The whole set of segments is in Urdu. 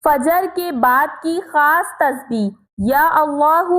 فجر کے بعد کی خاص تسبیح یا اللہ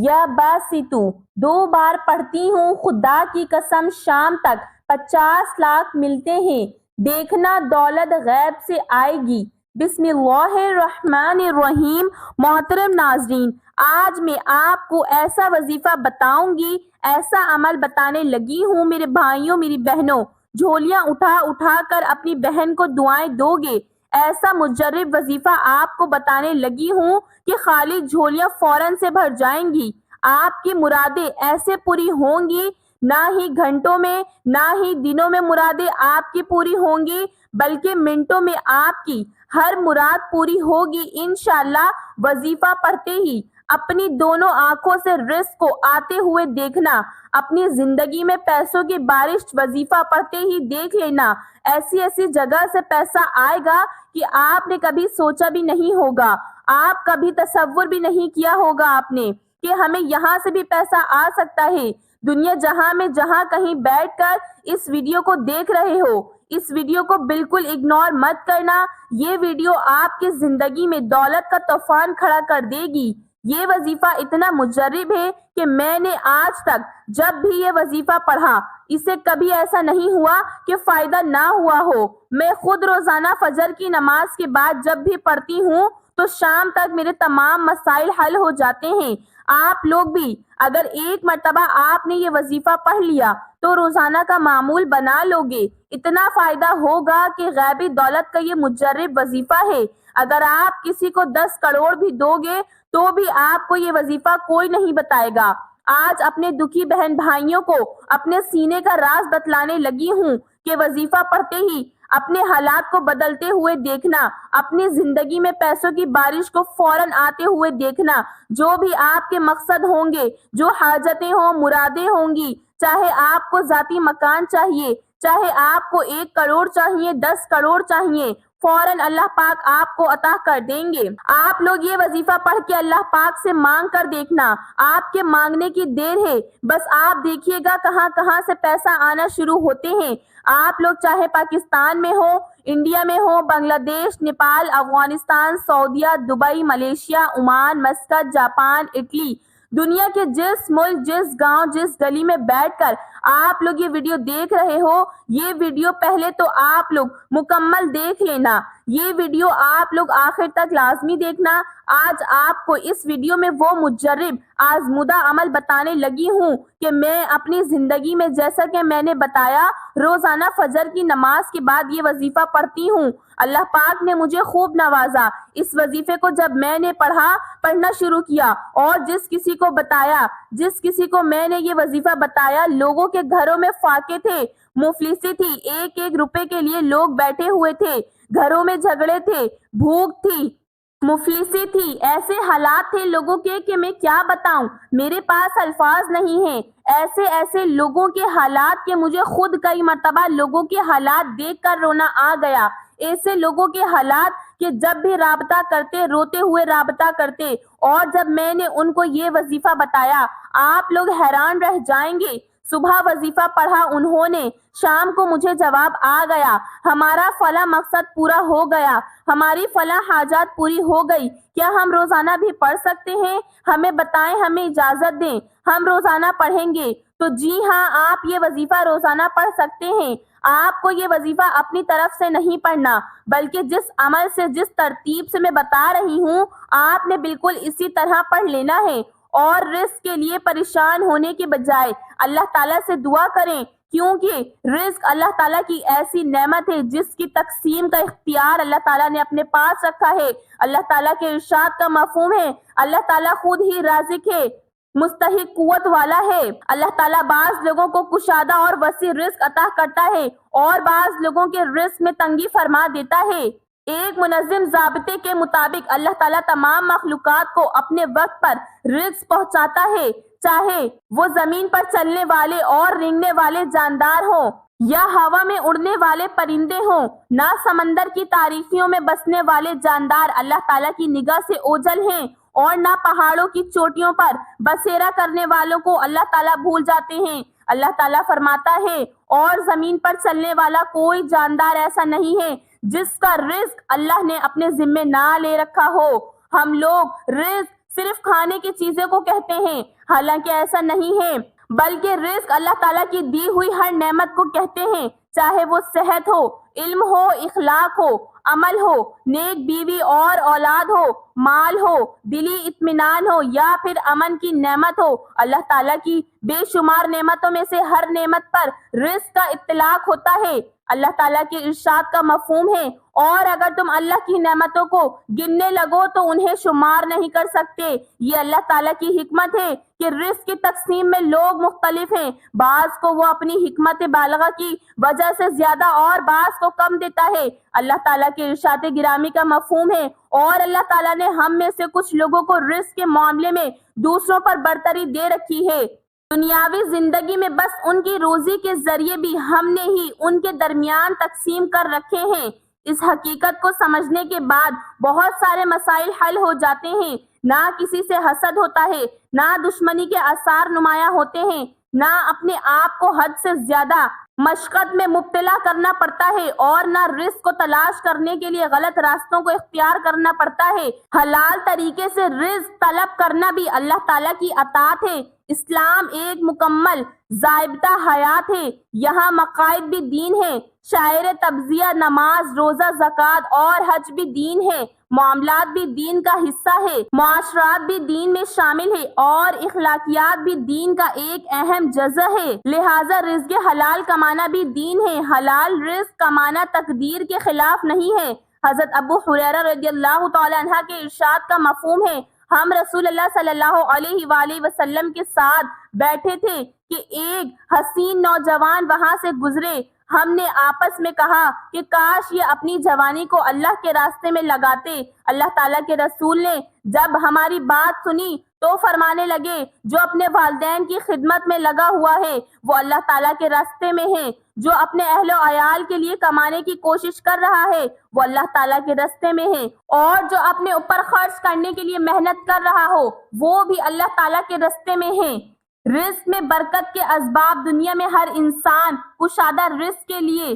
یا باسطو 2 بار پڑھتی ہوں، خدا کی قسم شام تک 50 لاکھ ملتے ہیں، دیکھنا دولت غیب سے آئے گی۔ بسم اللہ الرحمن الرحیم۔ محترم ناظرین، آج میں آپ کو ایسا وظیفہ بتاؤں گی، ایسا عمل بتانے لگی ہوں میرے بھائیوں میری بہنوں، جھولیاں اٹھا اٹھا کر اپنی بہن کو دعائیں دو گے۔ ایسا مجرب وظیفہ آپ کو بتانے لگی ہوں کہ خالی جھولیاں فوراً سے بھر جائیں گی۔ آپ کی مرادیں ایسے پوری ہوں گی، نہ ہی گھنٹوں میں نہ ہی دنوں میں مرادیں آپ کی پوری ہوں گی، بلکہ منٹوں میں آپ کی ہر مراد پوری ہوگی انشاءاللہ۔ وظیفہ پڑھتے ہی اپنی دونوں آنکھوں سے رزق کو آتے ہوئے دیکھنا، اپنی زندگی میں پیسوں کی بارش وظیفہ پڑھتے ہی دیکھ لینا۔ ایسی ایسی جگہ سے پیسہ آئے گا کہ آپ نے کبھی سوچا بھی نہیں ہوگا، آپ کبھی تصور بھی نہیں کیا ہوگا آپ نے کہ ہمیں یہاں سے بھی پیسہ آ سکتا ہے۔ دنیا جہاں میں جہاں کہیں بیٹھ کر اس ویڈیو کو دیکھ رہے ہو، اس ویڈیو کو بالکل اگنور مت کرنا۔ یہ ویڈیو آپ کی زندگی میں دولت کا طوفان کھڑا کر دے گی۔ یہ وظیفہ اتنا مجرب ہے کہ میں نے آج تک جب بھی یہ وظیفہ پڑھا، اسے کبھی ایسا نہیں ہوا کہ فائدہ نہ ہوا ہو۔ میں خود روزانہ فجر کی نماز کے بعد جب بھی پڑھتی ہوں تو شام تک میرے تمام مسائل حل ہو جاتے ہیں۔ آپ لوگ بھی اگر ایک مرتبہ آپ نے یہ وظیفہ پڑھ لیا تو روزانہ کا معمول بنا لو گے۔ اتنا فائدہ ہوگا کہ غیبی دولت کا یہ مجرب وظیفہ ہے۔ اگر آپ کسی کو 10 کروڑ بھی دو گے تو بھی آپ کو یہ وظیفہ کوئی نہیں بتائے گا۔ آج اپنے دکھی بہن بھائیوں کو اپنے سینے کا راز بتلانے لگی ہوں کہ وظیفہ پڑھتے ہی اپنے حالات کو بدلتے ہوئے دیکھنا، اپنی زندگی میں پیسوں کی بارش کو فوراً آتے ہوئے دیکھنا۔ جو بھی آپ کے مقصد ہوں گے، جو حاجتیں ہوں، مرادیں ہوں گی، چاہے آپ کو ذاتی مکان چاہیے، چاہے آپ کو 1 کروڑ چاہیے، 10 کروڑ چاہیے، فوراً اللہ پاک آپ کو عطا کر دیں گے۔ آپ لوگ یہ وظیفہ پڑھ کے اللہ پاک سے مانگ کر دیکھنا، آپ کے مانگنے کی دیر ہے، بس آپ دیکھیے گا کہاں کہاں سے پیسہ آنا شروع ہوتے ہیں۔ آپ لوگ چاہے پاکستان میں ہو، انڈیا میں ہو، بنگلہ دیش، نیپال، افغانستان، سعودیہ، Dubai, Malaysia, Oman, Muscat, Japan, Italy, دنیا کے جس ملک، جس گاؤں، جس گلی میں بیٹھ کر آپ لوگ یہ ویڈیو دیکھ رہے ہو، یہ ویڈیو پہلے تو آپ لوگ مکمل دیکھ لینا۔ یہ ویڈیو آپ لوگ آخر تک لازمی دیکھنا۔ آج آپ کو اس ویڈیو میں وہ مجرب آزمودہ عمل بتانے لگی ہوں کہ میں اپنی زندگی میں، جیسا کہ میں نے بتایا، روزانہ فجر کی نماز کے بعد یہ وظیفہ پڑھتی ہوں۔ اللہ پاک نے مجھے خوب نوازا۔ اس وظیفے کو جب میں نے پڑھنا شروع کیا اور جس کسی کو بتایا، جس کسی کو میں نے یہ وظیفہ بتایا، لوگوں کے گھروں میں فاقے تھے، مفلسی تھی، 1 روپے کے لیے لوگ بیٹھے ہوئے تھے، گھروں میں جھگڑے تھے، بھوک تھی، مفلسی تھی، ایسے حالات تھے لوگوں کے کہ میں کیا بتاؤں، میرے پاس الفاظ نہیں ہیں۔ ایسے ایسے لوگوں کے حالات کہ مجھے خود کئی مرتبہ لوگوں کے حالات دیکھ کر رونا آ گیا۔ ایسے لوگوں کے حالات کہ جب بھی رابطہ کرتے روتے ہوئے رابطہ کرتے، اور جب میں نے ان کو یہ وظیفہ بتایا، آپ لوگ حیران رہ جائیں گے۔ صبح وظیفہ پڑھا انہوں نے، شام کو مجھے جواب آ گیا، ہمارا فلاں مقصد پورا ہو گیا، ہماری فلاں حاجات پوری ہو گئی۔ کیا ہم روزانہ بھی پڑھ سکتے ہیں؟ ہمیں بتائیں، ہمیں اجازت دیں، ہم روزانہ پڑھیں گے۔ تو جی ہاں، آپ یہ وظیفہ روزانہ پڑھ سکتے ہیں۔ آپ کو یہ وظیفہ اپنی طرف سے نہیں پڑھنا، بلکہ جس عمل سے، جس ترتیب سے میں بتا رہی ہوں، آپ نے بالکل اسی طرح پڑھ لینا ہے۔ اور رزق کے لیے پریشان ہونے کے بجائے اللہ تعالیٰ سے دعا کریں، کیونکہ رزق اللہ تعالیٰ کی ایسی نعمت ہے جس کی تقسیم کا اختیار اللہ تعالیٰ نے اپنے پاس رکھا ہے۔ اللہ تعالیٰ کے ارشاد کا مفہوم ہے، اللہ تعالیٰ خود ہی رازق ہے، مستحق قوت والا ہے۔ اللہ تعالیٰ بعض لوگوں کو کشادہ اور وسیع رزق عطا کرتا ہے اور بعض لوگوں کے رزق میں تنگی فرما دیتا ہے۔ ایک منظم ضابطے کے مطابق اللہ تعالیٰ تمام مخلوقات کو اپنے وقت پر رزق پہنچاتا ہے، چاہے وہ زمین پر چلنے والے اور رینگنے والے جاندار ہوں یا ہوا میں اڑنے والے پرندے ہوں۔ نہ سمندر کی تاریکیوں میں بسنے والے جاندار اللہ تعالیٰ کی نگاہ سے اوجھل ہیں، اور نہ پہاڑوں کی چوٹیوں پر بسیرا کرنے والوں کو اللہ تعالیٰ بھول جاتے ہیں۔ اللہ تعالیٰ فرماتا ہے، اور زمین پر چلنے والا کوئی جاندار ایسا نہیں ہے جس کا رزق اللہ نے اپنے ذمے نہ لے رکھا ہو۔ ہم لوگ رزق صرف کھانے کی چیزیں کو کہتے ہیں، حالانکہ ایسا نہیں ہے، بلکہ رزق اللہ تعالیٰ کی دی ہوئی ہر نعمت کو کہتے ہیں، چاہے وہ صحت ہو، علم ہو، اخلاق ہو، عمل ہو، نیک بیوی اور اولاد ہو، مال ہو، دلی اطمینان ہو یا پھر امن کی نعمت ہو۔ اللہ تعالیٰ کی بے شمار نعمتوں میں سے ہر نعمت پر رزق کا اطلاق ہوتا ہے۔ اللہ تعالیٰ کے ارشاد کا مفہوم ہے، اور اگر تم اللہ کی نعمتوں کو گننے لگو تو انہیں شمار نہیں کر سکتے۔ یہ اللہ تعالیٰ کی حکمت ہے کہ رزق کی تقسیم میں لوگ مختلف ہیں، بعض کو وہ اپنی حکمت بالغہ کی وجہ سے زیادہ اور بعض کو کم دیتا ہے۔ اللہ تعالیٰ کے ارشاد گرامی کا مفہوم ہے، اور اللہ تعالیٰ نے ہم میں سے کچھ لوگوں کو رزق کے معاملے میں دوسروں پر برتری دے رکھی ہے۔ دنیاوی زندگی میں بس ان کی روزی کے ذریعے بھی ہم نے ہی ان کے درمیان تقسیم کر رکھے ہیں۔ اس حقیقت کو سمجھنے کے بعد بہت سارے مسائل حل ہو جاتے ہیں۔ نہ کسی سے حسد ہوتا ہے، نہ دشمنی کے آثار نمایاں ہوتے ہیں، نہ اپنے آپ کو حد سے زیادہ مشقت میں مبتلا کرنا پڑتا ہے، اور نہ رزق کو تلاش کرنے کے لیے غلط راستوں کو اختیار کرنا پڑتا ہے۔ حلال طریقے سے رزق طلب کرنا بھی اللہ تعالیٰ کی اطاعت ہے۔ اسلام ایک مکمل ضابطہ حیات ہے، یہاں مقاصد بھی دین ہے، شعائر تجزیہ، نماز، روزہ، زکوٰۃ اور حج بھی دین ہے، معاملات بھی دین کا حصہ ہے، معاشرات بھی دین میں شامل ہے، اور اخلاقیات بھی دین کا ایک اہم جزء ہے۔ لہٰذا رزق حلال کمانا بھی دین ہے۔ حلال رزق کمانا تقدیر کے خلاف نہیں ہے۔ حضرت ابو ہریرہ رضی اللہ تعالی عنہ کے ارشاد کا مفہوم ہے، ہم رسول اللہ صلی اللہ علیہ وآلہ وسلم کے ساتھ بیٹھے تھے کہ ایک حسین نوجوان وہاں سے گزرے۔ ہم نے آپس میں کہا کہ کاش یہ اپنی جوانی کو اللہ کے راستے میں لگاتے۔ اللہ تعالیٰ کے رسول نے جب ہماری بات سنی تو فرمانے لگے، جو اپنے والدین کی خدمت میں لگا ہوا ہے وہ اللہ تعالیٰ کے راستے میں ہے، جو اپنے اہل و عیال کے لیے کمانے کی کوشش کر رہا ہے وہ اللہ تعالیٰ کے راستے میں ہے، اور جو اپنے اوپر خرچ کرنے کے لیے محنت کر رہا ہو وہ بھی اللہ تعالیٰ کے راستے میں ہے۔ رزق میں برکت کے اسباب دنیا میں ہر انسان کشادہ رزق کے لیے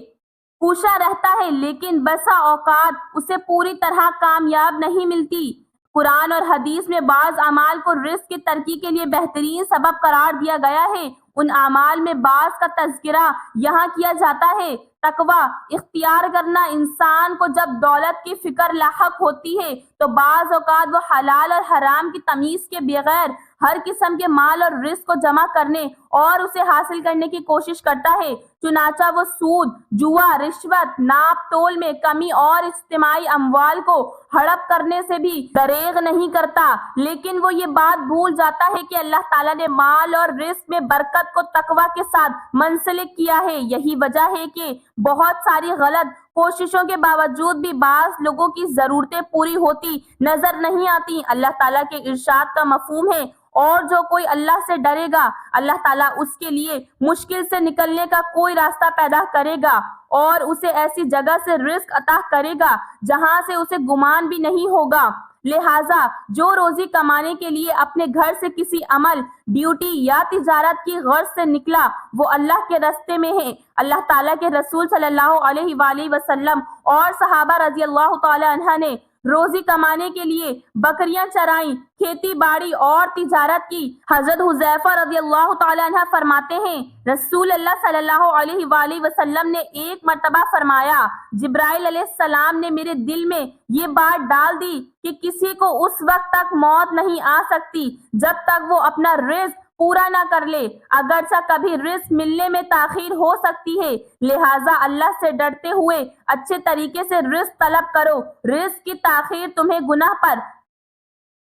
کوشاں رہتا ہے، لیکن بسا اوقات اسے پوری طرح کامیاب نہیں ملتی۔ قرآن اور حدیث میں بعض اعمال کو رزق کی ترقی کے لیے بہترین سبب قرار دیا گیا ہے۔ ان اعمال میں بعض کا تذکرہ یہاں کیا جاتا ہے۔ تقویٰ اختیار کرنا، انسان کو جب دولت کی فکر لاحق ہوتی ہے تو بعض اوقات وہ حلال اور حرام کی تمیز کے بغیر ہر قسم کے مال اور رزق کو جمع کرنے اور اسے حاصل کرنے کی کوشش کرتا ہے، چنانچہ وہ سود، جوا، رشوت، ناپ تول میں کمی اور اجتماعی اموال کو ہڑپ کرنے سے بھی دریغ نہیں کرتا، لیکن وہ یہ بات بھول جاتا ہے کہ اللہ تعالیٰ نے مال اور رزق میں برکت کو تقویٰ کے ساتھ منسلک کیا ہے۔ یہی وجہ ہے کہ بہت ساری غلط کوششوں کے باوجود بھی بعض لوگوں کی ضرورتیں پوری ہوتی نظر نہیں آتی۔ اللہ تعالیٰ کے ارشاد کا مفہوم ہے، اور جو کوئی اللہ سے ڈرے گا اللہ تعالیٰ اس کے لیے مشکل سے نکلنے کا کوئی راستہ پیدا کرے گا، اور اسے ایسی جگہ سے رزق عطا کرے گا جہاں سے اسے گمان بھی نہیں ہوگا۔ لہٰذا جو روزی کمانے کے لیے اپنے گھر سے کسی عمل، ڈیوٹی یا تجارت کی غرض سے نکلا وہ اللہ کے راستے میں ہے۔ اللہ تعالیٰ کے رسول صلی اللہ علیہ وآلہ وسلم اور صحابہ رضی اللہ تعالی عنہ نے روزی کمانے کے لیے بکریاں چرائیں، کھیتی باڑی اور تجارت کی۔ حضرت حذیفہ رضی اللہ تعالی عنہ فرماتے ہیں، رسول اللہ صلی اللہ علیہ وآلہ وسلم نے ایک مرتبہ فرمایا، جبرائیل علیہ السلام نے میرے دل میں یہ بات ڈال دی کہ کسی کو اس وقت تک موت نہیں آ سکتی جب تک وہ اپنا رزق پورا نہ کر لے، اگرچہ کبھی رزق ملنے میں تاخیر ہو سکتی ہے، لہٰذا اللہ سے ڈرتے ہوئے اچھے طریقے سے رزق طلب کرو۔ رزق کی تاخیر تمہیں گناہ پر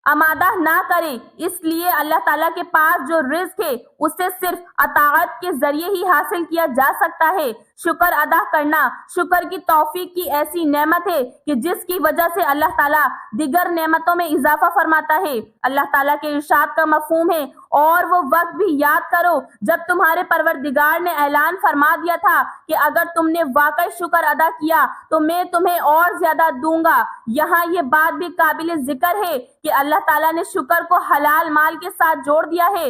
آمادہ نہ کرے، اس لیے اللہ تعالیٰ کے پاس جو رزق ہے اسے صرف اطاعت کے ذریعے ہی حاصل کیا جا سکتا ہے۔ شکر ادا کرنا شکر کی توفیق کی ایسی نعمت ہے کہ جس کی وجہ سے اللہ تعالیٰ دیگر نعمتوں میں اضافہ فرماتا ہے۔ اللہ تعالیٰ کے ارشاد کا مفہوم ہے، اور وہ وقت بھی یاد کرو جب تمہارے پروردگار نے اعلان فرما دیا تھا کہ اگر تم نے واقعی شکر ادا کیا تو میں تمہیں اور زیادہ دوں گا۔ یہاں یہ بات بھی قابل ذکر ہے کہ اللہ تعالیٰ نے شکر کو حلال مال کے ساتھ جوڑ دیا ہے،